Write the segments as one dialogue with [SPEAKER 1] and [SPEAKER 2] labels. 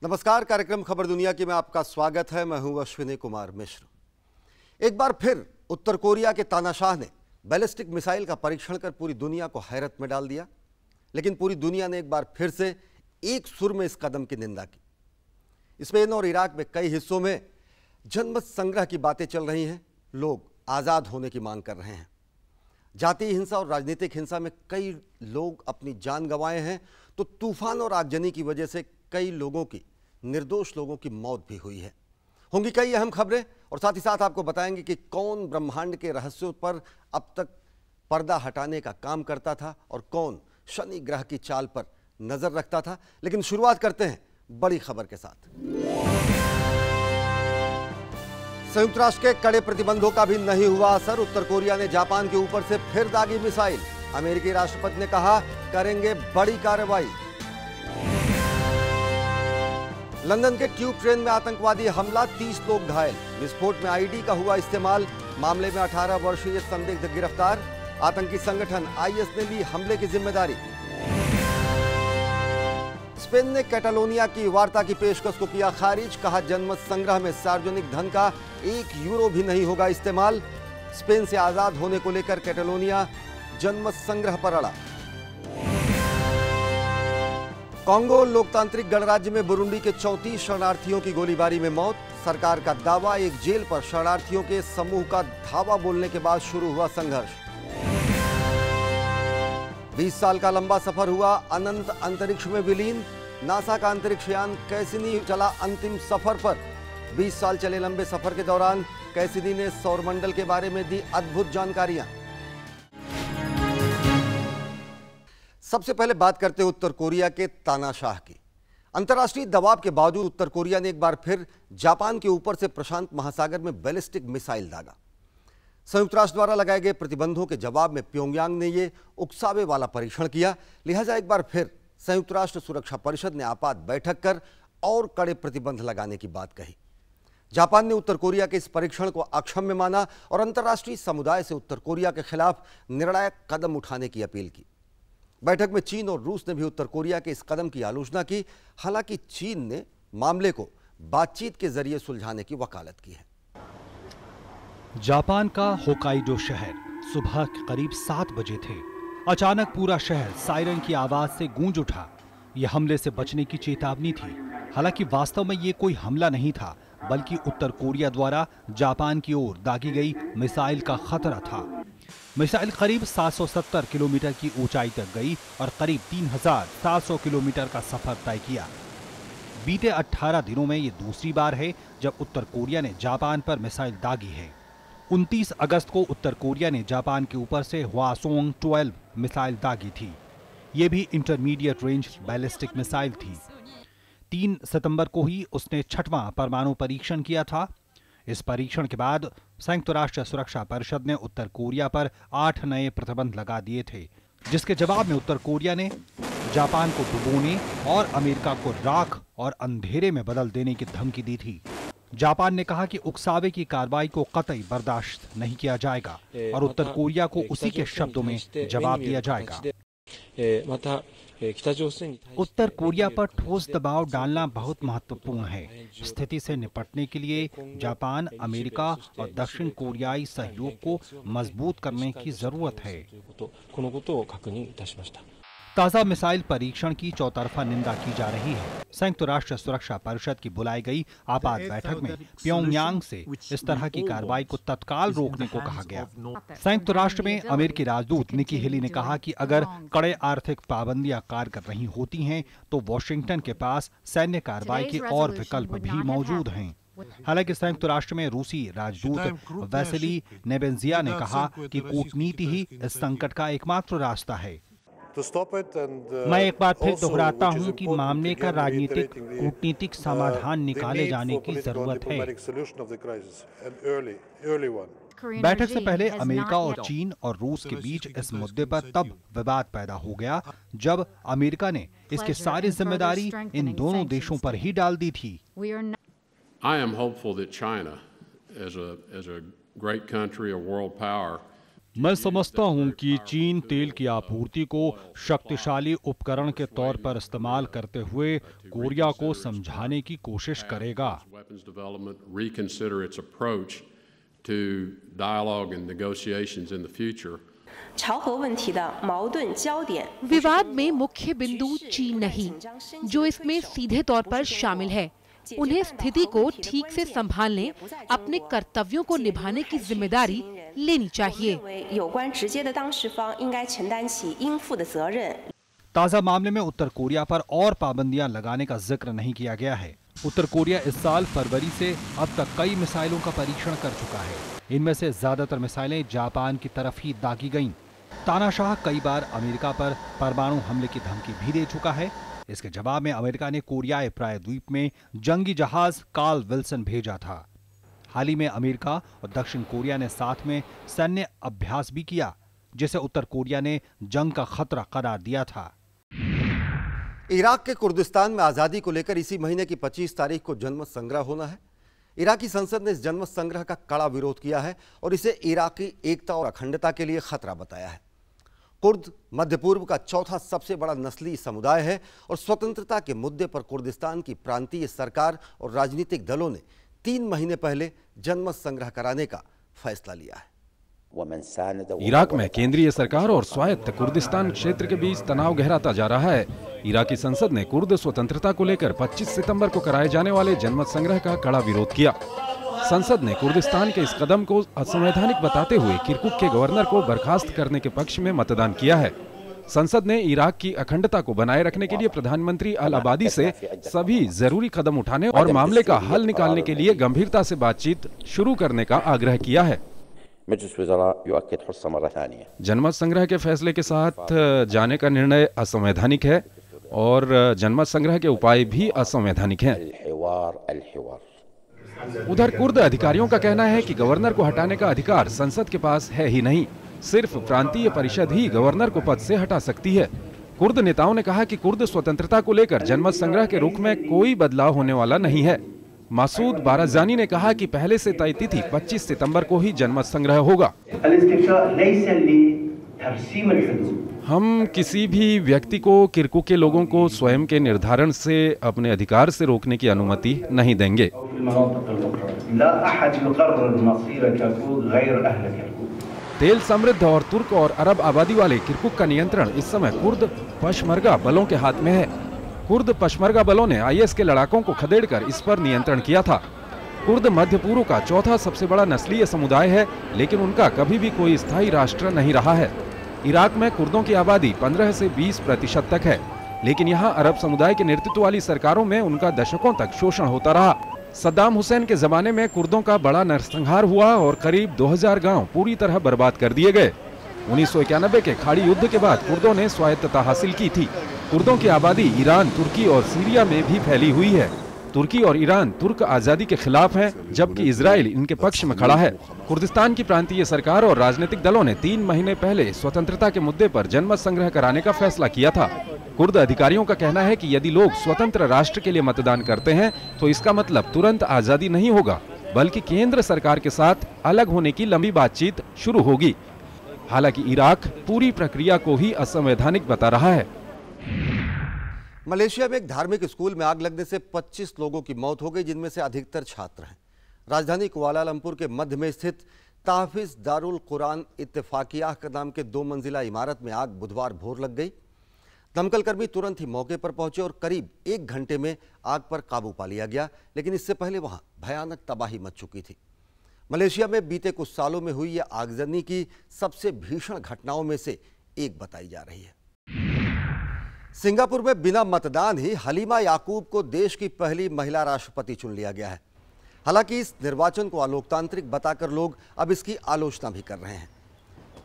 [SPEAKER 1] नमस्कार, कार्यक्रम खबर दुनिया की में आपका स्वागत है। मैं हूं अश्विनी कुमार मिश्र। एक बार फिर उत्तर कोरिया के तानाशाह ने बैलिस्टिक मिसाइल का परीक्षण कर पूरी दुनिया को हैरत में डाल दिया। लेकिन पूरी दुनिया ने एक बार फिर से एक सुर में इस कदम की निंदा की। स्पेन और इराक में कई हिस्सों में जनमत संग्रह की बातें चल रही हैं। लोग आज़ाद होने की मांग कर रहे हैं। जातीय हिंसा और राजनीतिक हिंसा में कई लोग अपनी जान गंवाए हैं, तो तूफान और आगजनी की वजह से कई लोगों की, निर्दोष लोगों की मौत भी हुई है। होंगी कई अहम खबरें और साथ ही साथ आपको बताएंगे कि कौन ब्रह्मांड के रहस्यों पर अब तक पर्दा हटाने का काम करता था और कौन शनि ग्रह की चाल पर नजर रखता था। लेकिन शुरुआत करते हैं बड़ी खबर के साथ। संयुक्त राष्ट्र के कड़े प्रतिबंधों का भी नहीं हुआ असर। उत्तर कोरिया ने जापान के ऊपर से फिर दागी मिसाइल। अमेरिकी राष्ट्रपति ने कहा, करेंगे बड़ी कार्रवाई। लंदन के ट्यूब ट्रेन में आतंकवादी हमला, 30 लोग घायल। विस्फोट में आईडी का हुआ इस्तेमाल। मामले में 18 वर्षीय संदिग्ध गिरफ्तार। आतंकी संगठन आईएस ने ली हमले की जिम्मेदारी। स्पेन ने कैटालोनिया की वार्ता की पेशकश को किया खारिज। कहा, जनमत संग्रह में सार्वजनिक धन का 1 यूरो भी नहीं होगा इस्तेमाल। स्पेन से आजाद होने को लेकर कैटालोनिया जनमत संग्रह पर अड़ा। कांगो लोकतांत्रिक गणराज्य में बुरुंडी के 34 शरणार्थियों की गोलीबारी में मौत। सरकार का दावा, एक जेल पर शरणार्थियों के समूह का धावा बोलने के बाद शुरू हुआ संघर्ष। 20 साल का लंबा सफर हुआ, अनंत अंतरिक्ष में विलीन। नासा का अंतरिक्ष यान कैसिनी चला अंतिम सफर पर। 20 साल चले लंबे सफर के दौरान कैसिनी ने सौरमंडल के बारे में दी अद्भुत जानकारियां। सबसे पहले बात करते हैं उत्तर कोरिया के तानाशाह की। अंतर्राष्ट्रीय दबाव के बावजूद उत्तर कोरिया ने एक बार फिर जापान के ऊपर से प्रशांत महासागर में बैलिस्टिक मिसाइल दागा। संयुक्त राष्ट्र द्वारा लगाए गए प्रतिबंधों के जवाब में प्योंगयांग ने यह उकसावे वाला परीक्षण किया। लिहाजा एक बार फिर संयुक्त राष्ट्र सुरक्षा परिषद ने आपात बैठक कर और कड़े प्रतिबंध लगाने की बात कही। जापान ने उत्तर कोरिया के इस परीक्षण को अक्षम्य माना और अंतर्राष्ट्रीय समुदाय से उत्तर कोरिया के खिलाफ निर्णायक कदम उठाने की अपील की। बैठक में चीन और रूस ने भी उत्तर कोरिया के इस कदम की आलोचना की। हालांकि चीन ने मामले को बातचीत के जरिए सुलझाने की वकालत की है।
[SPEAKER 2] जापान का होकाइडो शहर सुबह के करीब 7 बजे थे। अचानक पूरा शहर सायरन की आवाज से गूंज उठा। यह हमले से बचने की चेतावनी थी। हालांकि वास्तव में ये कोई हमला नहीं था, बल्कि उत्तर कोरिया द्वारा जापान की ओर दागी गई मिसाइल का खतरा था। मिसाइल करीब 770 किलोमीटर की ऊंचाई तक गई और करीब 3700 किलोमीटर का सफर तय किया। बीते 18 दिनों में ये दूसरी बार है जब उत्तर कोरिया ने जापान पर मिसाइल दागी है। 29 अगस्त को उत्तर कोरिया ने जापान के ऊपर से हवासोंग 12 मिसाइल दागी थी। ये भी इंटरमीडिएट रेंज बैलिस्टिक मिसाइल थी। 3 सितंबर को ही उसने 6वां परमाणु परीक्षण किया था। इस परीक्षण के बाद संयुक्त राष्ट्र सुरक्षा परिषद ने उत्तर कोरिया पर 8 नए प्रतिबंध लगा दिए थे, जिसके जवाब में उत्तर कोरिया ने जापान को डुबोने और अमेरिका को राख और अंधेरे में बदल देने की धमकी दी थी। जापान ने कहा कि उकसावे की कार्रवाई को कतई बर्दाश्त नहीं किया जाएगा और उत्तर कोरिया को उसी के शब्दों में जवाब दिया जाएगा। उत्तर कोरिया पर ठोस दबाव डालना बहुत महत्वपूर्ण है। स्थिति से निपटने के लिए जापान, अमेरिका और दक्षिण कोरियाई सहयोग को मजबूत करने की जरूरत है। ताजा मिसाइल परीक्षण की चौतरफा निंदा की जा रही है। संयुक्त राष्ट्र सुरक्षा परिषद की बुलाई गई आपात बैठक में प्योंगयांग से इस तरह की कार्रवाई को तत्काल रोकने को कहा गया। संयुक्त राष्ट्र में अमेरिकी राजदूत निकी हेली ने कहा कि अगर कड़े आर्थिक पाबंदियां कारगर नहीं होती हैं, तो वॉशिंगटन के पास सैन्य कार्रवाई के और विकल्प भी मौजूद हैं। हालांकि संयुक्त राष्ट्र में रूसी राजदूत वैसिली नेबेंजिया ने कहा कि कूटनीति ही इस संकट का एकमात्र रास्ता है। मैं एक बार फिर दोहराता हूं कि मामले का राजनीतिक कूटनीतिक समाधान निकाले जाने की जरूरत है। बैठक से पहले अमेरिका और चीन और रूस के बीच इस मुद्दे पर तब विवाद पैदा हो गया जब अमेरिका ने इसकी सारी जिम्मेदारी इन दोनों देशों पर ही डाल दी थी।
[SPEAKER 3] I am hopeful that China, as a great country, a world power,
[SPEAKER 2] मैं समझता हूं कि चीन तेल की आपूर्ति को शक्तिशाली उपकरण के तौर पर इस्तेमाल करते हुए कोरिया को समझाने की कोशिश करेगा।
[SPEAKER 3] विवाद में मुख्य बिंदु चीन नहीं, जो इसमें सीधे तौर पर शामिल है। उन्हें स्थिति को ठीक से संभालने, अपने कर्तव्यों को निभाने की जिम्मेदारी लेनी चाहिए।
[SPEAKER 2] ताजा मामले में उत्तर कोरिया पर और पाबंदियां लगाने का जिक्र नहीं किया गया है। उत्तर कोरिया इस साल फरवरी से अब तक कई मिसाइलों का परीक्षण कर चुका है। इनमें से ज्यादातर मिसाइलें जापान की तरफ ही दागी गईं। तानाशाह कई बार अमेरिका पर परमाणु हमले की धमकी भी दे चुका है। इसके जवाब में अमेरिका ने कोरियाई प्रायद्वीप में जंगी जहाज कार्ल विल्सन भेजा था। हाल ही में अमेरिका और दक्षिण कोरिया ने साथ में सैन्य अभ्यास भी किया, जिसे उत्तर कोरिया ने जंग का खतरा करार दिया था।
[SPEAKER 1] इराक के कुर्दिस्तान में आज़ादी को लेकर इसी महीने की 25 तारीख को जनमत संग्रह होना है। इराकी संसद ने इस जनमत संग्रह का कड़ा विरोध किया है और इसे इराकी एकता और अखंडता के लिए खतरा बताया है। कुर्द मध्य पूर्व का चौथा सबसे बड़ा नस्ली समुदाय है और स्वतंत्रता के मुद्दे पर कुर्दिस्तान की प्रांतीय सरकार और राजनीतिक दलों ने 3 महीने पहले जनमत संग्रह कराने का फैसला लिया है।
[SPEAKER 4] इराक में केंद्रीय सरकार और स्वायत्त कुर्दिस्तान क्षेत्र के बीच तनाव गहराता जा रहा है। इराकी संसद ने कुर्द स्वतंत्रता को लेकर 25 सितंबर को कराए जाने वाले जनमत संग्रह का कड़ा विरोध किया। संसद ने कुर्दिस्तान के इस कदम को असंवैधानिक बताते हुए किरकुक के गवर्नर को बर्खास्त करने के पक्ष में मतदान किया है। संसद ने इराक की अखंडता को बनाए रखने के लिए प्रधानमंत्री अल अबादी से सभी जरूरी कदम उठाने और मामले का हल निकालने के लिए गंभीरता से बातचीत शुरू करने का आग्रह किया है। जनमत संग्रह के फैसले के साथ जाने का निर्णय असंवैधानिक है और जनमत संग्रह के उपाय भी असंवैधानिक हैं। उधर कुर्द अधिकारियों का कहना है कि गवर्नर को हटाने का अधिकार संसद के पास है ही नहीं, सिर्फ प्रांतीय परिषद ही गवर्नर को पद से हटा सकती है। कुर्द नेताओं ने कहा कि कुर्द स्वतंत्रता को लेकर जनमत संग्रह के रुख में कोई बदलाव होने वाला नहीं है। मासूद बाराजानी ने कहा कि पहले से तय तिथि 25 सितंबर को ही जनमत संग्रह होगा। हम किसी भी व्यक्ति को किरकुक के लोगों को स्वयं के निर्धारण से अपने अधिकार से रोकने की अनुमति नहीं देंगे। तेल समृद्ध और तुर्क और अरब आबादी वाले किरकुक का नियंत्रण इस समय कुर्द पशमर्गा बलों के हाथ में है। कुर्द पशमर्गा बलों ने आईएस के लड़ाकों को खदेड़कर इस पर नियंत्रण किया था। कुर्द मध्य पूर्व का चौथा सबसे बड़ा नस्लीय समुदाय है, लेकिन उनका कभी भी कोई स्थायी राष्ट्र नहीं रहा है। इराक में कुर्दों की आबादी 15 से 20% तक है, लेकिन यहाँ अरब समुदाय के नेतृत्व वाली सरकारों में उनका दशकों तक शोषण होता रहा। सद्दाम हुसैन के जमाने में कुर्दों का बड़ा नरसंहार हुआ और करीब 2000 गांव पूरी तरह बर्बाद कर दिए गए। 1991 के खाड़ी युद्ध के बाद कुर्दों ने स्वायत्तता हासिल की थी। कुर्दों की आबादी ईरान, तुर्की और सीरिया में भी फैली हुई है। तुर्की और ईरान तुर्क आजादी के खिलाफ हैं, जबकि इजराइल इनके पक्ष में खड़ा है। कुर्दिस्तान की प्रांतीय सरकार और राजनीतिक दलों ने 3 महीने पहले स्वतंत्रता के मुद्दे पर जनमत संग्रह कराने का फैसला किया था। कुर्द अधिकारियों का कहना है कि यदि लोग स्वतंत्र राष्ट्र के लिए मतदान करते हैं तो इसका मतलब तुरंत आजादी नहीं होगा, बल्कि केंद्र सरकार के साथ अलग होने की लंबी बातचीत शुरू होगी। हालांकि इराक पूरी प्रक्रिया को ही असंवैधानिक बता रहा है।
[SPEAKER 1] मलेशिया में एक धार्मिक स्कूल में आग लगने से 25 लोगों की मौत हो गई, जिनमें से अधिकतर छात्र हैं। राजधानी कुआलालंपुर के मध्य में स्थित ताहफिज दारुल कुरान इत्तेफाकिया नाम के 2 मंजिला इमारत में आग बुधवार भोर लग गई। दमकलकर्मी तुरंत ही मौके पर पहुंचे और करीब 1 घंटे में आग पर काबू पा लिया गया, लेकिन इससे पहले वहां भयानक तबाही मच चुकी थी। मलेशिया में बीते कुछ सालों में हुई यह आगजनी की सबसे भीषण घटनाओं में से एक बताई जा रही है। सिंगापुर में बिना मतदान ही हलीमा याकूब को देश की पहली महिला राष्ट्रपति चुन लिया गया है। हालांकि इस निर्वाचन को अलोकतांत्रिक बताकर लोग अब इसकी आलोचना भी कर रहे हैं।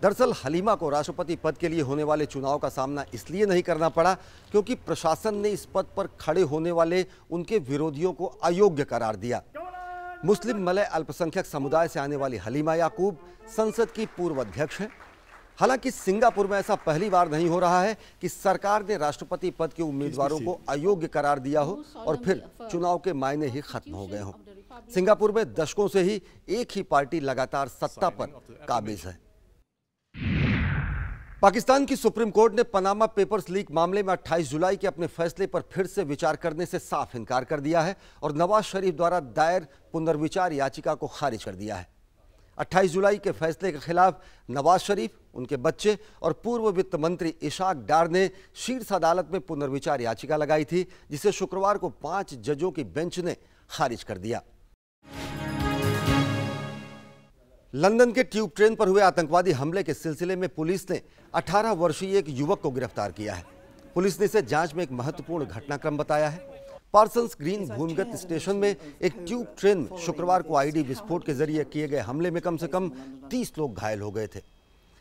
[SPEAKER 1] दरअसल हलीमा को राष्ट्रपति पद के लिए होने वाले चुनाव का सामना इसलिए नहीं करना पड़ा क्योंकि प्रशासन ने इस पद पर खड़े होने वाले उनके विरोधियों को अयोग्य करार दिया। मुस्लिम मलय अल्पसंख्यक समुदाय से आने वाली हलीमा याकूब संसद की पूर्व अध्यक्ष हैं। हालांकि सिंगापुर में ऐसा पहली बार नहीं हो रहा है कि सरकार ने राष्ट्रपति पद के उम्मीदवारों को अयोग्य करार दिया हो और फिर चुनाव के मायने ही खत्म हो गए हों। सिंगापुर में दशकों से ही एक ही पार्टी लगातार सत्ता पर काबिज है। पाकिस्तान की सुप्रीम कोर्ट ने पनामा पेपर्स लीक मामले में 28 जुलाई के अपने फैसले पर फिर से विचार करने से साफ इनकार कर दिया है और नवाज शरीफ द्वारा दायर पुनर्विचार याचिका को खारिज कर दिया है। 28 जुलाई के फैसले के खिलाफ नवाज शरीफ, उनके बच्चे और पूर्व वित्त मंत्री इशाक डार ने शीर्ष अदालत में पुनर्विचार याचिका लगाई थी, जिसे शुक्रवार को 5 जजों की बेंच ने खारिज कर दिया। लंदन के ट्यूब ट्रेन पर हुए आतंकवादी हमले के सिलसिले में पुलिस ने 18 वर्षीय एक युवक को गिरफ्तार किया है। पुलिस ने इसे जांच में एक महत्वपूर्ण घटनाक्रम बताया है। पार्सन्स ग्रीन भूमिगत स्टेशन में एक ट्यूब ट्रेन में शुक्रवार को आईडी विस्फोट के जरिए किए गए हमले में कम से कम 30 लोग घायल हो गए थे।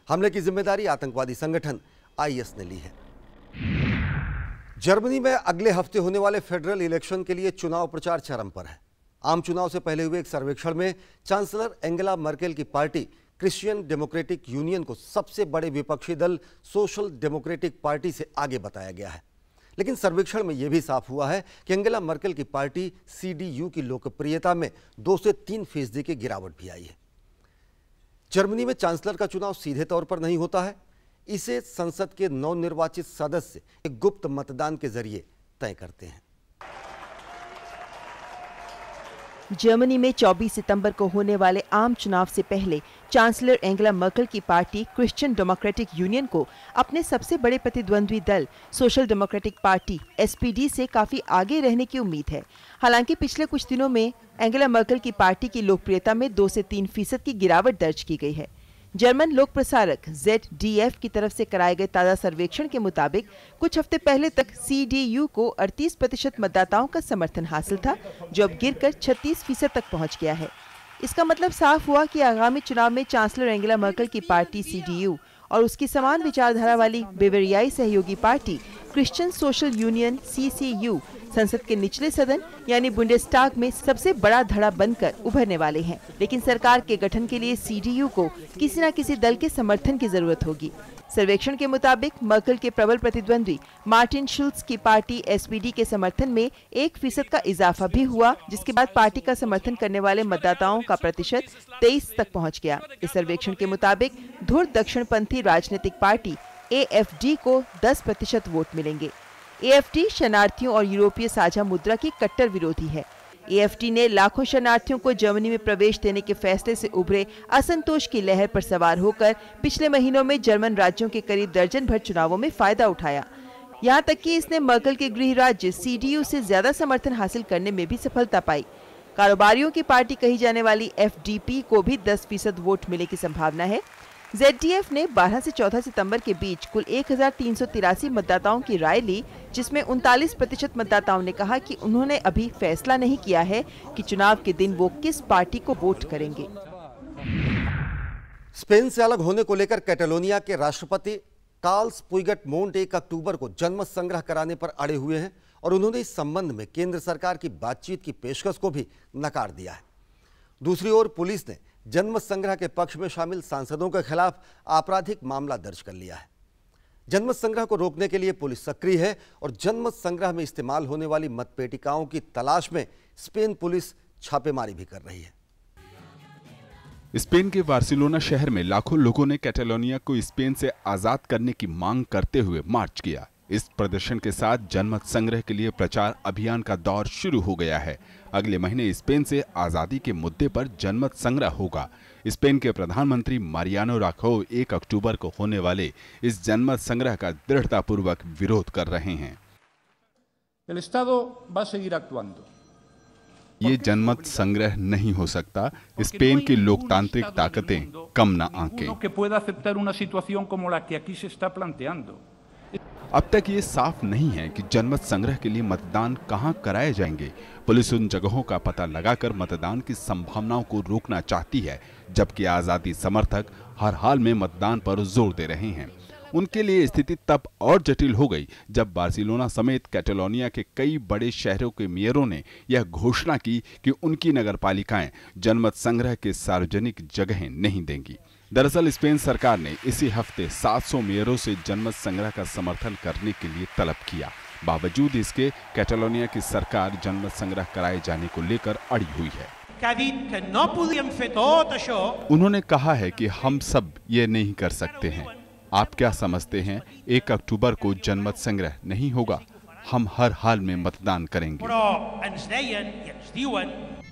[SPEAKER 1] हमले की जिम्मेदारी आतंकवादी संगठन IS ने ली है। जर्मनी में अगले हफ्ते होने वाले फेडरल इलेक्शन के लिए चुनाव प्रचार चरम पर है। आम चुनाव से पहले हुए एक सर्वेक्षण में चांसलर एंगेला मर्केल की पार्टी क्रिश्चियन डेमोक्रेटिक यूनियन को सबसे बड़े विपक्षी दल सोशल डेमोक्रेटिक पार्टी से आगे बताया गया है। लेकिन सर्वेक्षण में यह भी साफ हुआ है कि एंगेला मर्केल की पार्टी CDU की लोकप्रियता में 2 से 3% की गिरावट भी आई है। जर्मनी में चांसलर का चुनाव सीधे तौर पर नहीं होता है, इसे संसद के नवनिर्वाचित सदस्य एक गुप्त मतदान के जरिए तय करते हैं।
[SPEAKER 5] जर्मनी में 24 सितंबर को होने वाले आम चुनाव से पहले चांसलर एंगेला मर्केल की पार्टी क्रिश्चियन डेमोक्रेटिक यूनियन को अपने सबसे बड़े प्रतिद्वंद्वी दल सोशल डेमोक्रेटिक पार्टी SPD से काफी आगे रहने की उम्मीद है। हालांकि पिछले कुछ दिनों में एंगेला मर्केल की पार्टी की लोकप्रियता में 2 से 3% की गिरावट दर्ज की गई है। जर्मन लोक प्रसारक ZDF की तरफ से कराए गए ताज़ा सर्वेक्षण के मुताबिक कुछ हफ्ते पहले तक CDU को 38% मतदाताओं का समर्थन हासिल था, जो अब गिरकर 36% तक पहुंच गया है। इसका मतलब साफ हुआ कि आगामी चुनाव में चांसलर एंगेला मर्केल की पार्टी CDU और उसकी समान विचारधारा वाली बेवेरियाई सहयोगी party Christian social union CCU संसद के निचले सदन यानी बुंडेस्टाग में सबसे बड़ा धड़ा बनकर उभरने वाले हैं। लेकिन सरकार के गठन के लिए CDU को किसी न किसी दल के समर्थन की जरूरत होगी। सर्वेक्षण के मुताबिक मर्केल के प्रबल प्रतिद्वंद्वी मार्टिन शुल्ज की पार्टी SPD के समर्थन में 1% का इजाफा भी हुआ, जिसके बाद पार्टी का समर्थन करने वाले मतदाताओं का प्रतिशत 23 तक पहुंच गया। इस सर्वेक्षण के मुताबिक धुर दक्षिणपंथी राजनीतिक पार्टी AFD को 10% वोट मिलेंगे। AFD शरणार्थियों और यूरोपीय साझा मुद्रा की कट्टर विरोधी है। AFD ने लाखों शरणार्थियों को जर्मनी में प्रवेश देने के फैसले से उभरे असंतोष की लहर पर सवार होकर पिछले महीनों में जर्मन राज्यों के करीब दर्जन भर चुनावों में फायदा उठाया। यहाँ तक कि इसने मर्केल के गृह राज्य CDU से ज्यादा समर्थन हासिल करने में भी सफलता पाई। कारोबारियों की पार्टी कही जाने वाली FDP को भी 10% वोट मिलने की संभावना है। ZDF ने 12 से 14 सितंबर के बीच कुल 1383 मतदाताओं की राय ली, जिसमें 39% मतदाताओं ने कहा कि उन्होंने अभी फैसला नहीं किया है कि चुनाव के दिन वो किस पार्टी को वोट करेंगे।
[SPEAKER 1] स्पेन से अलग होने को लेकर कैटालोनिया के राष्ट्रपति कार्ल्स पुइगडमोंट 1 अक्टूबर को जनमत संग्रह कराने पर अड़े हुए हैं और उन्होंने इस संबंध में केंद्र सरकार की बातचीत की पेशकश को भी नकार दिया है। दूसरी ओर पुलिस ने जनमत संग्रह के पक्ष में शामिल सांसदों के खिलाफ आपराधिक मामला दर्ज कर लिया है। जनमत संग्रह को रोकने के लिए पुलिस सक्रिय है और जनमत संग्रह में इस्तेमाल होने वाली मतपेटिकाओं की तलाश में स्पेन पुलिस छापेमारी भी कर रही है।
[SPEAKER 6] स्पेन के बार्सिलोना शहर में लाखों लोगों ने कैटालोनिया को स्पेन से आजाद करने की मांग करते हुए मार्च किया। इस प्रदर्शन के साथ जनमत संग्रह के लिए प्रचार अभियान का दौर शुरू हो गया है। अगले महीने स्पेन से आजादी के मुद्दे पर जनमत संग्रह होगा। स्पेन के प्रधानमंत्री मारियानो राखोव 1 अक्टूबर को होने वाले इस जनमत संग्रह का दृढ़तापूर्वक विरोध कर रहे हैं। ये जनमत संग्रह नहीं हो सकता। स्पेन की लोकतांत्रिक ताकतें कम न आंकें। अब तक ये साफ नहीं है कि जनमत संग्रह के लिए मतदान कहां कराए जाएंगे। पुलिस उन जगहों का पता लगाकर मतदान की संभावनाओं को रोकना चाहती है, जबकि आजादी समर्थक हर हाल में मतदान पर जोर दे रहे हैं। उनके लिए स्थिति तब और जटिल हो गई जब बार्सिलोना समेत कैटालोनिया के कई बड़े शहरों के मेयरों ने यह घोषणा की कि उनकी नगरपालिकाएं जनमत संग्रह के सार्वजनिक जगहें नहीं देंगी। दरअसल स्पेन सरकार ने इसी हफ्ते 700 मेयरों से जनमत संग्रह का समर्थन करने के लिए तलब किया। बावजूद इसके कैटालोनिया की सरकार जनमत संग्रह कराए जाने को लेकर अड़ी हुई है। उन्होंने कहा है कि हम सब ये नहीं कर सकते हैं। आप क्या समझते हैं 1 अक्टूबर को जनमत संग्रह नहीं होगा? हम हर हाल में मतदान करेंगे।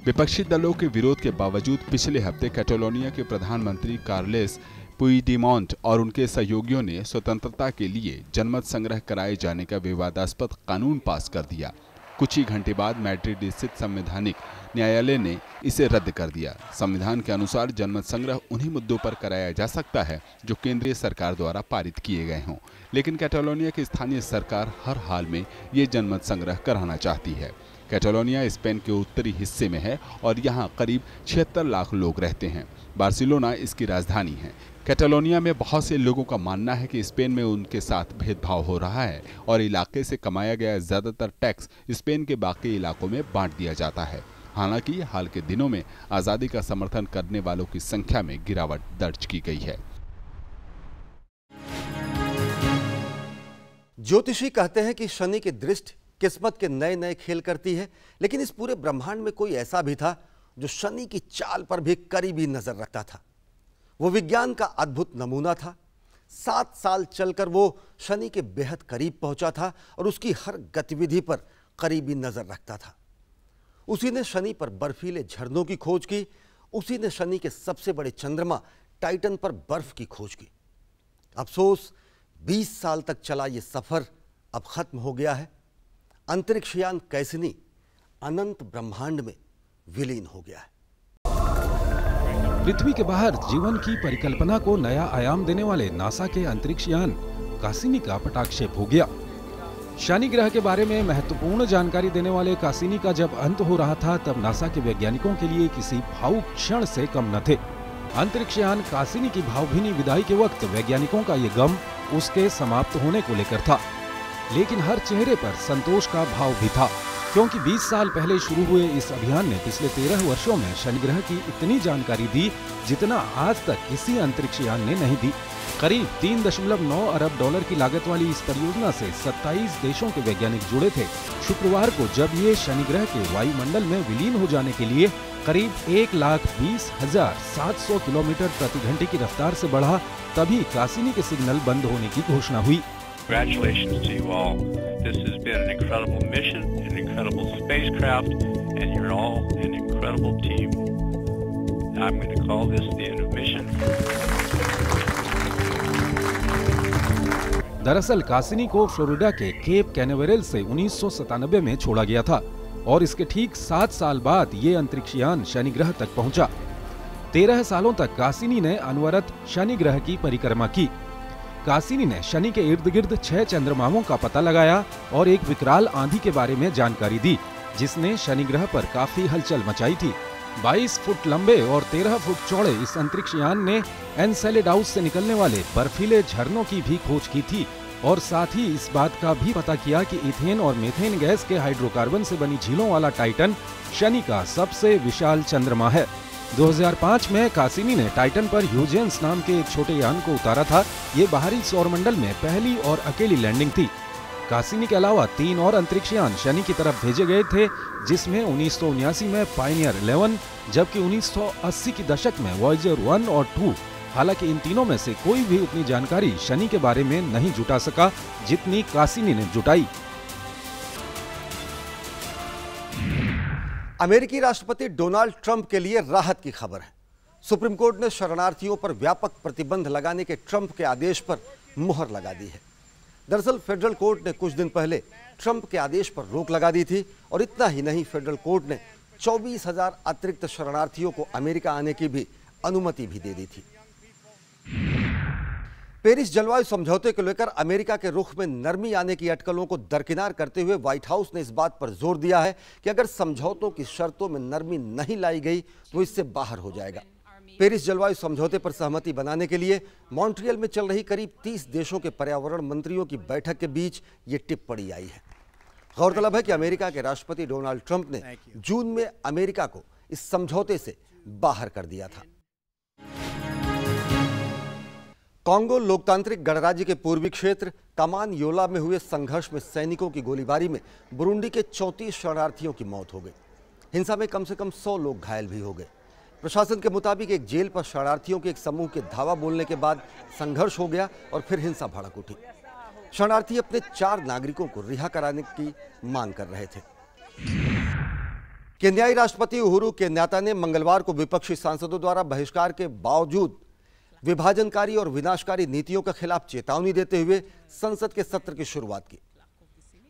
[SPEAKER 6] विपक्षी दलों के विरोध के बावजूद पिछले हफ्ते कैटालोनिया के प्रधानमंत्री कार्लेस पुइडीमॉन्ट और उनके सहयोगियों ने स्वतंत्रता के लिए जनमत संग्रह कराए जाने का विवादास्पद कानून पास कर दिया। कुछ ही घंटे बाद मैड्रिड स्थित संवैधानिक न्यायालय ने इसे रद्द कर दिया। संविधान के अनुसार जनमत संग्रह उन्हीं मुद्दों पर कराया जा सकता है जो केंद्रीय सरकार द्वारा पारित किए गए हों, लेकिन कैटालोनिया की स्थानीय सरकार हर हाल में ये जनमत संग्रह कराना चाहती है। कैटालोनिया स्पेन के उत्तरी हिस्से में है और यहाँ करीब 76 लाख लोग रहते हैं। बार्सिलोना इसकी राजधानी है। कैटालोनिया में बहुत से लोगों का मानना है कि स्पेन में उनके साथ भेदभाव हो रहा है और इलाके से कमाया गया ज्यादातर टैक्स स्पेन के बाकी इलाकों में बांट दिया जाता है। हालांकि हाल के दिनों में आजादी का समर्थन करने वालों की संख्या में गिरावट दर्ज की गई है।
[SPEAKER 1] ज्योतिषी कहते हैं कि शनि की दृष्टि किस्मत के नए नए खेल करती है, लेकिन इस पूरे ब्रह्मांड में कोई ऐसा भी था जो शनि की चाल पर भी करीबी नजर रखता था। वो विज्ञान का अद्भुत नमूना था। 7 साल चलकर वो शनि के बेहद करीब पहुंचा था और उसकी हर गतिविधि पर करीबी नजर रखता था। उसी ने शनि पर बर्फीले झरनों की खोज की। उसी ने शनि के सबसे बड़े चंद्रमा टाइटन पर बर्फ की खोज की। अफसोस 20 साल तक चला ये सफर अब खत्म हो गया है। अंतरिक्षयान कैसिनी अनंत ब्रह्मांड में विलीन हो गया है।
[SPEAKER 4] पृथ्वी के बाहर जीवन की परिकल्पना को नया आयाम देने वाले नासा के अंतरिक्षयान कासिनी का पटाक्षेप हो गया। शनि ग्रह के बारे में महत्वपूर्ण जानकारी देने वाले कासिनी का जब अंत हो रहा था, तब नासा के वैज्ञानिकों के लिए किसी भावुक क्षण से कम न थे। अंतरिक्षयान कासिनी की भावभीनी विदाई के वक्त वैज्ञानिकों का ये गम उसके समाप्त होने को लेकर था, लेकिन हर चेहरे पर संतोष का भाव भी था, क्योंकि 20 साल पहले शुरू हुए इस अभियान ने पिछले 13 वर्षों में शनि ग्रह की इतनी जानकारी दी जितना आज तक किसी अंतरिक्षयान ने नहीं दी। करीब 3.9 अरब डॉलर की लागत वाली इस परियोजना से 27 देशों के वैज्ञानिक जुड़े थे। शुक्रवार को जब ये शनि ग्रह के वायुमंडल में विलीन हो जाने के लिए करीब 1,20,700 किलोमीटर प्रति घंटे की रफ्तार से बढ़ा, तभी कासिनी के सिग्नल बंद होने की घोषणा हुई।
[SPEAKER 7] Congratulations to you all. This has been an incredible mission, an incredible spacecraft, and you're all an incredible team. I'm going to call this the end of mission.
[SPEAKER 4] दरअसल कासिनी को फ्लोरिडा के केप कैनावेरल से 1997 में छोड़ा गया था और इसके ठीक 7 साल बाद ये अंतरिक्षयान शनि ग्रह तक पहुंचा। 13 सालों तक कासिनी ने अनवरत शनि ग्रह की परिक्रमा की। कासिनी ने शनि के इर्द गिर्द 6 चंद्रमाओं का पता लगाया और एक विकराल आंधी के बारे में जानकारी दी, जिसने शनि ग्रह पर काफी हलचल मचाई थी। 22 फुट लंबे और 13 फुट चौड़े इस अंतरिक्षयान ने एनसेलेडाउस से निकलने वाले बर्फीले झरनों की भी खोज की थी और साथ ही इस बात का भी पता किया कि इथेन और मीथेन गैस के हाइड्रोकार्बन से बनी झीलों वाला टाइटन शनि का सबसे विशाल चंद्रमा है। 2005 में कासिनी ने टाइटन पर ह्यूजेंस नाम के एक छोटे यान को उतारा था। ये बाहरी सौरमंडल में पहली और अकेली लैंडिंग थी। कासिनी के अलावा 3 और अंतरिक्षयान शनि की तरफ भेजे गए थे, जिसमें 1979 में पायनियर 11, जबकि 1980 की दशक में वॉयेजर 1 और 2। हालांकि इन तीनों में से कोई भी उतनी जानकारी शनि के बारे में नहीं जुटा सका जितनी कासिनी ने जुटाई।
[SPEAKER 1] अमेरिकी राष्ट्रपति डोनाल्ड ट्रंप के लिए राहत की खबर है। सुप्रीम कोर्ट ने शरणार्थियों पर व्यापक प्रतिबंध लगाने के ट्रंप के आदेश पर मुहर लगा दी है। दरअसल फेडरल कोर्ट ने कुछ दिन पहले ट्रंप के आदेश पर रोक लगा दी थी और इतना ही नहीं, फेडरल कोर्ट ने 24,000 अतिरिक्त शरणार्थियों को अमेरिका आने की भी अनुमति भी दे दी थी। पेरिस जलवायु समझौते को लेकर अमेरिका के रुख में नरमी आने की अटकलों को दरकिनार करते हुए व्हाइट हाउस ने इस बात पर जोर दिया है कि अगर समझौतों की शर्तों में नरमी नहीं लाई गई तो इससे बाहर हो जाएगा। पेरिस जलवायु समझौते पर सहमति बनाने के लिए मॉन्ट्रियल में चल रही करीब 30 देशों के पर्यावरण मंत्रियों की बैठक के बीच ये टिप्पणी आई है। गौरतलब है कि अमेरिका के राष्ट्रपति डोनाल्ड ट्रंप ने जून में अमेरिका को इस समझौते से बाहर कर दिया था। कांगो लोकतांत्रिक गणराज्य के पूर्वी क्षेत्र कामान योला में हुए संघर्ष में सैनिकों की गोलीबारी में बुरुंडी के 34 शरणार्थियों की मौत हो गई। हिंसा में कम से कम 100 लोग घायल भी हो गए। प्रशासन के मुताबिक एक जेल पर शरणार्थियों के एक समूह के धावा बोलने के बाद संघर्ष हो गया और फिर हिंसा भड़क उठी। शरणार्थी अपने 4 नागरिकों को रिहा कराने की मांग कर रहे थे। केन्याई राष्ट्रपति उहुरु केन्यात्ता ने मंगलवार को विपक्षी सांसदों द्वारा बहिष्कार के बावजूद विभाजनकारी और विनाशकारी नीतियों के खिलाफ चेतावनी देते हुए संसद के सत्र की शुरुआत की।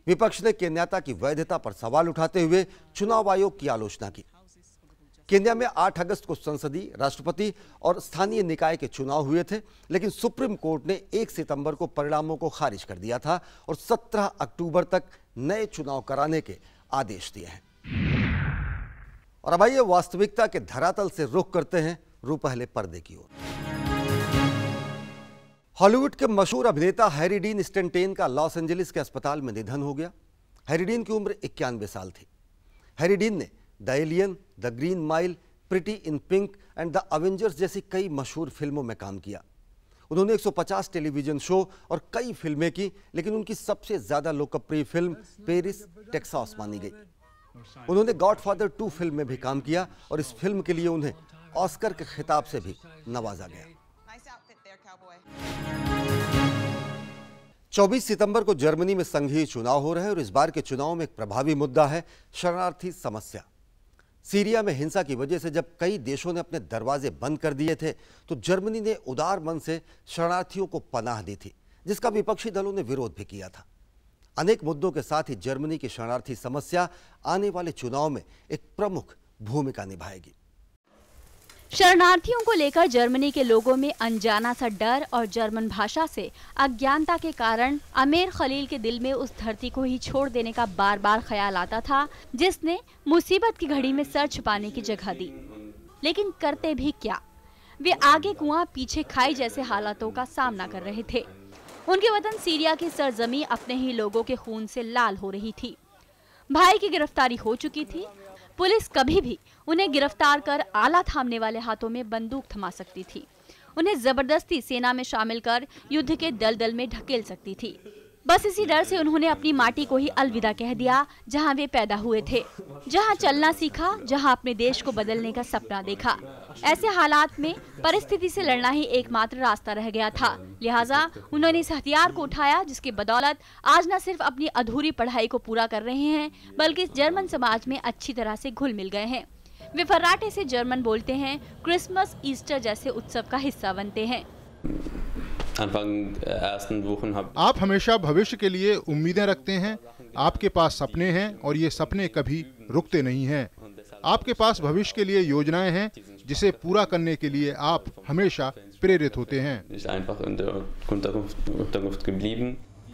[SPEAKER 1] विपक्ष ने केन्यात्ता की वैधता पर सवाल उठाते हुए चुनाव आयोग की आलोचना की। केन्या में 8 अगस्त को संसदीय, राष्ट्रपति और स्थानीय निकाय के चुनाव हुए थे, लेकिन सुप्रीम कोर्ट ने 1 सितंबर को परिणामों को खारिज कर दिया था और 17 अक्टूबर तक नए चुनाव कराने के आदेश दिए हैं। और अब आइए वास्तविकता के धरातल से रुख करते हैं रूपहले पर्दे की ओर। हॉलीवुड के मशहूर अभिनेता हैरी डीन स्टेनटेन का लॉस एंजलिस के अस्पताल में निधन हो गया। हैरी डीन की उम्र 91 साल थी। हैरी डीन ने the alien, the green mile, pretty in pink and the Avengers जैसी कई मशहूर फिल्मों में काम किया। उन्होंने 150 टेलीविजन शो और कई फिल्में की, लेकिन उनकी सबसे ज्यादा लोकप्रिय फिल्म पेरिस, टेक्सास मानी गई। उन्होंने गॉडफादर 2 फिल्म में भी काम किया और इस फिल्म के लिए उन्हें ऑस्कर के खिताब से भी नवाजा गया। 24 सितंबर को जर्मनी में संघीय चुनाव हो रहे हैं और इस बार के चुनाव में एक प्रभावी मुद्दा है शरणार्थी समस्या। सीरिया में हिंसा की वजह से जब कई देशों ने अपने दरवाजे बंद कर दिए थे, तो जर्मनी ने उदार मन से शरणार्थियों को पनाह दी थी, जिसका विपक्षी दलों ने विरोध भी किया था। अनेक मुद्दों के साथ ही जर्मनी की शरणार्थी समस्या आने वाले चुनाव में एक प्रमुख भूमिका निभाएगी।
[SPEAKER 8] शरणार्थियों को लेकर जर्मनी के लोगों में अनजाना सा डर और जर्मन भाषा से अज्ञानता के कारण आमिर खलील के दिल में उस धरती को ही छोड़ देने का बार बार ख्याल आता था, जिसने मुसीबत की घड़ी में सर छुपाने की जगह दी। लेकिन करते भी क्या, वे आगे कुआं पीछे खाई जैसे हालातों का सामना कर रहे थे। उनके वतन सीरिया की सरजमी अपने ही लोगों के खून से लाल हो रही थी। भाई की गिरफ्तारी हो चुकी थी। पुलिस कभी भी उन्हें गिरफ्तार कर आला थामने वाले हाथों में बंदूक थमा सकती थी। उन्हें जबरदस्ती सेना में शामिल कर युद्ध के दलदल में ढकेल सकती थी। बस इसी डर से उन्होंने अपनी माटी को ही अलविदा कह दिया, जहां वे पैदा हुए थे, जहां चलना सीखा, जहां अपने देश को बदलने का सपना देखा। ऐसे हालात में परिस्थिति से लड़ना ही एकमात्र रास्ता रह गया था। लिहाजा उन्होंने इस हथियार को उठाया, जिसकी बदौलत आज न सिर्फ अपनी अधूरी पढ़ाई को पूरा कर रहे हैं, बल्कि इस जर्मन समाज में अच्छी तरह से घुल मिल गए हैं। वे फर्राटे से जर्मन बोलते हैं, क्रिसमस, ईस्टर जैसे उत्सव का हिस्सा बनते हैं।
[SPEAKER 9] आप हमेशा भविष्य के लिए उम्मीदें रखते हैं। आपके पास सपने हैं और ये सपने कभी रुकते नहीं हैं। आपके पास भविष्य के लिए योजनाएं हैं, जिसे पूरा करने के लिए आप हमेशा प्रेरित होते हैं।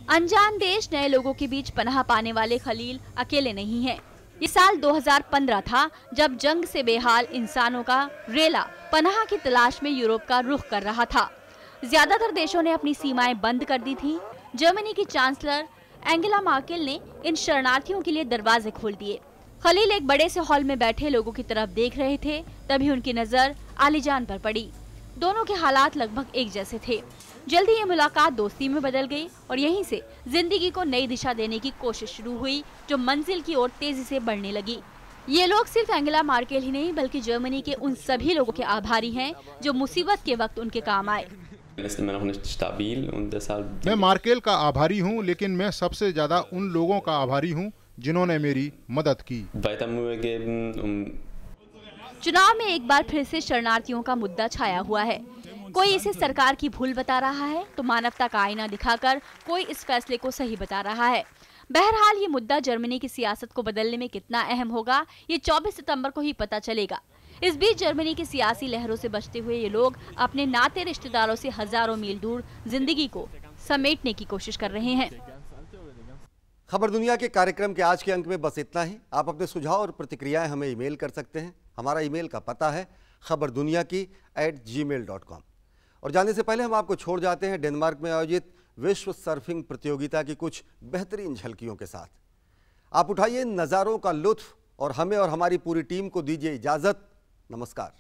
[SPEAKER 8] अनजान देश, नए लोगों के बीच पनाह पाने वाले खलील अकेले नहीं हैं। ये साल 2015 था, जब जंग से बेहाल इंसानों का रेला पनाह की तलाश में यूरोप का रुख कर रहा था। ज्यादातर देशों ने अपनी सीमाएं बंद कर दी थी। जर्मनी की चांसलर एंगेला मार्केल ने इन शरणार्थियों के लिए दरवाजे खोल दिए। खलील एक बड़े से हॉल में बैठे लोगों की तरफ देख रहे थे, तभी उनकी नजर आलीजान पर पड़ी। दोनों के हालात लगभग एक जैसे थे। जल्दी ये मुलाकात दोस्ती में बदल गई और यहीं से जिंदगी को नई दिशा देने की कोशिश शुरू हुई, जो मंजिल की ओर तेजी से बढ़ने लगी। ये लोग सिर्फ एंगेला मार्केल ही नहीं, बल्कि जर्मनी के उन सभी लोगों के आभारी हैं जो मुसीबत के वक्त उनके काम आए।
[SPEAKER 9] मैं मार्केल का आभारी हूँ, लेकिन मैं सबसे ज्यादा उन लोगों का आभारी हूँ जिन्होंने मेरी मदद की।
[SPEAKER 8] चुनाव में एक बार फिर से शरणार्थियों का मुद्दा छाया हुआ है। कोई इसे सरकार की भूल बता रहा है, तो मानवता का आईना दिखाकर कोई इस फैसले को सही बता रहा है। बहरहाल ये मुद्दा जर्मनी की सियासत को बदलने में कितना अहम होगा, ये 24 सितंबर को ही पता चलेगा। इस बीच जर्मनी की सियासी लहरों से बचते हुए ये लोग अपने नाते रिश्तेदारों से हजारों मील दूर जिंदगी को समेटने की कोशिश कर रहे हैं।
[SPEAKER 1] खबर दुनिया के कार्यक्रम के आज के अंक में बस इतना ही। आप अपने सुझाव और प्रतिक्रियाएं हमें ईमेल कर सकते हैं। हमारा ईमेल का पता है khabarduniaki@gmail.com। और जाने से पहले हम आपको छोड़ जाते हैं डेनमार्क में आयोजित विश्व सर्फिंग प्रतियोगिता की कुछ बेहतरीन झलकियों के साथ। आप उठाइए इन नज़ारों का लुत्फ और हमें और हमारी पूरी टीम को दीजिए इजाज़त। नमस्कार।